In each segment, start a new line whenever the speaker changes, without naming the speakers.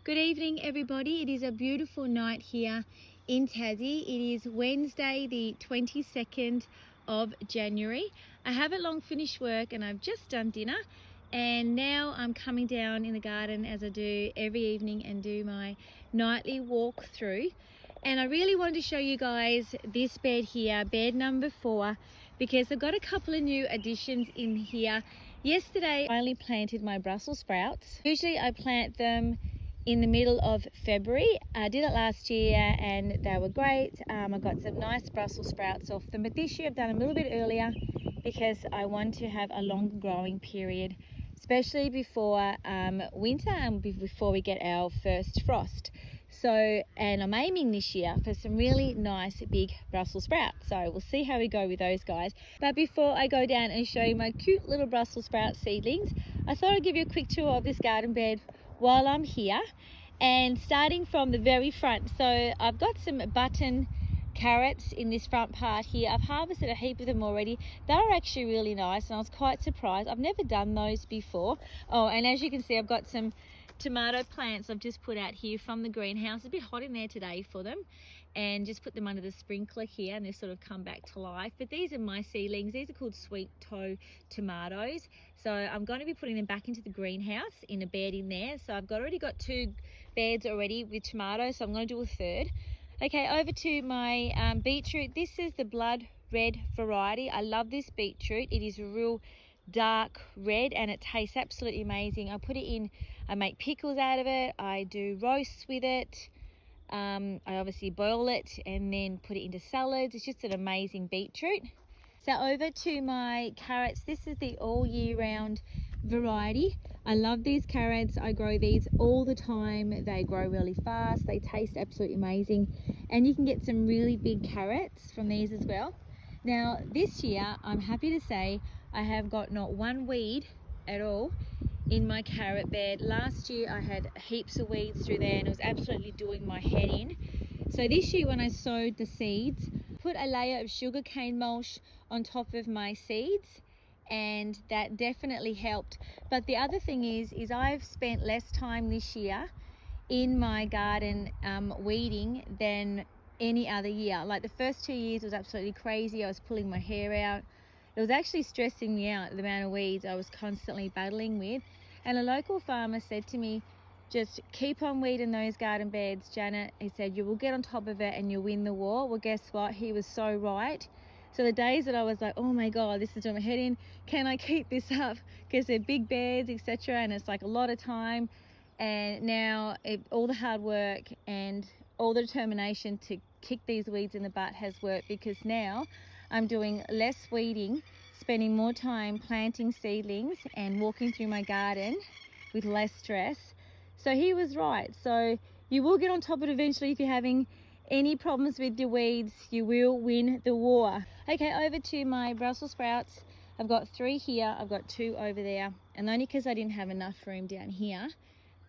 Good evening, everybody. It is a beautiful night here in Tassie. It is Wednesday, the 22nd of January. I haven't long finished work and I've just done dinner, and now I'm coming down in the garden as I do every evening and do my nightly walk through. And I really wanted to show you guys this bed here, bed number 4, because I've got a couple of new additions in here. Yesterday, I finally planted my Brussel sprouts. Usually I plant them in the middle of February. I did it last year and they were great. I got some nice Brussels sprouts off them, but this year I've done a little bit earlier because I want to have a longer growing period, especially before winter and before we get our first frost. So, and I'm aiming this year for some really nice big Brussels sprouts. So we'll see how we go with those guys. But before I go down and show you my cute little Brussels sprout seedlings, I thought I'd give you a quick tour of this garden bed while I'm here, and starting from the very front. So I've got some button carrots in this front part here. I've harvested a heap of them already. They were actually really nice and I was quite surprised. I've never done those before. Oh, and as you can see, I've got some tomato plants I've just put out here from the greenhouse. It's a bit hot in there today for them, and just put them under the sprinkler here and they've sort of come back to life. But these are my seedlings. These are called sweet toe tomatoes. So I'm going to be putting them back into the greenhouse in a bed in there. So I've already got 2 beds already with tomatoes, so I'm going to do a third. Okay, over to my beetroot. This is the blood red variety. I love this beetroot. It is a real dark red and it tastes absolutely amazing. I put it in, I make pickles out of it, I do roasts with it. I obviously boil it and then put it into salads. It's just an amazing beetroot. So over to my carrots. This is the all year round variety. I love these carrots. I grow these all the time. They grow really fast. They taste absolutely amazing. And you can get some really big carrots from these as well. Now this year, I'm happy to say I have got not one weed at all in my carrot bed. Last year I had heaps of weeds through there and it was absolutely doing my head in. So this year when I sowed the seeds, put a layer of sugarcane mulch on top of my seeds, and that definitely helped. But the other thing is I've spent less time this year in my garden weeding than any other year. Like the first 2 years was absolutely crazy. I was pulling my hair out. It was actually stressing me out, the amount of weeds I was constantly battling with. And a local farmer said to me, just keep on weeding those garden beds, Janet. He said, you will get on top of it and you'll win the war. Well, guess what? He was so right. So the days that I was like, oh my God, this is doing my head in, can I keep this up? Because they're big beds, etc. And it's like a lot of time. And now all the hard work and all the determination to kick these weeds in the butt has worked, because now I'm doing less weeding, spending more time planting seedlings and walking through my garden with less stress. So he was right. So you will get on top of it eventually. If you're having any problems with your weeds, you will win the war. Okay, over to my Brussels sprouts. I've got 3 here, I've got 2 over there, and only because I didn't have enough room down here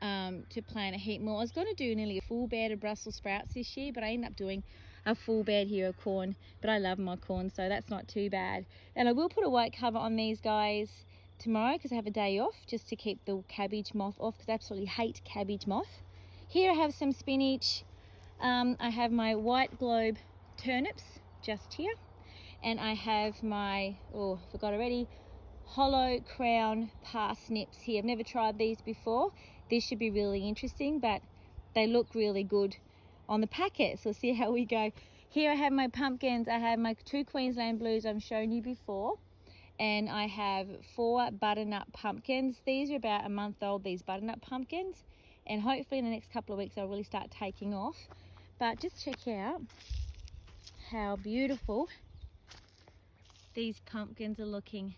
to plant a heap more. I was going to do nearly a full bed of Brussels sprouts this year, but I ended up doing a full bed here of corn. But I love my corn, so that's not too bad. And I will put a white cover on these guys tomorrow because I have a day off, just to keep the cabbage moth off, because I absolutely hate cabbage moth. Here I have some spinach. I have my white globe turnips just here, and I have my, oh, I forgot already, hollow crown parsnips here. I've never tried these before. This should be really interesting, but they look really good on the packet, so we'll see how we go. Here I have my pumpkins. I have my 2 Queensland blues I've shown you before, and I have 4 butternut pumpkins. These are about a month old, these butternut pumpkins, and hopefully in the next couple of weeks they'll really start taking off. But just check out how beautiful these pumpkins are looking.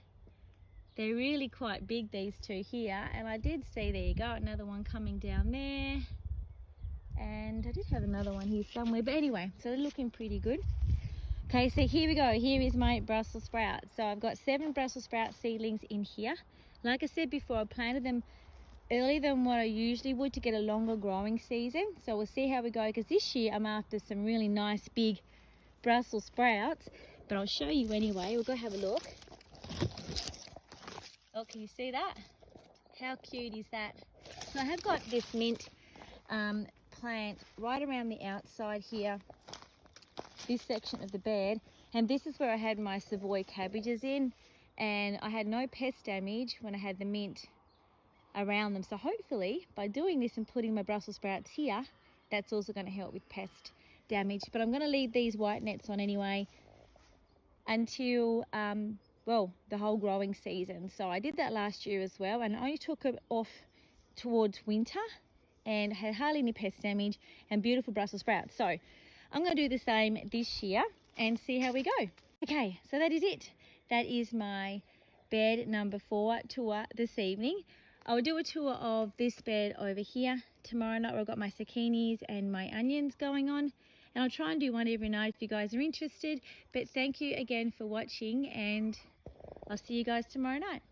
They're really quite big, these 2 here, and I did see, there you go, another one coming down there, and I did have another one here somewhere, but anyway, so they're looking pretty good. Okay, so here we go. Here is my Brussels sprouts. So I've got 7 Brussels sprout seedlings in here. Like I said before, I planted them earlier than what I usually would to get a longer growing season. So we'll see how we go, because this year I'm after some really nice big Brussels sprouts, but I'll show you anyway. We'll go have a look. Oh, can you see that? How cute is that? So I have got this mint plant right around the outside here, this section of the bed, and this is where I had my Savoy cabbages in, and I had no pest damage when I had the mint around them. So hopefully by doing this and putting my Brussels sprouts here, that's also going to help with pest damage. But I'm going to leave these white nets on anyway until well, the whole growing season. So I did that last year as well, and I only took it off towards winter and had hardly any pest damage and beautiful Brussels sprouts. So I'm going to do the same this year and see how we go. Okay, so that is it. That is my bed number 4 tour this evening. I will do a tour of this bed over here tomorrow night, where I've got my zucchinis and my onions going on. And I'll try and do one every night if you guys are interested. But thank you again for watching, and I'll see you guys tomorrow night.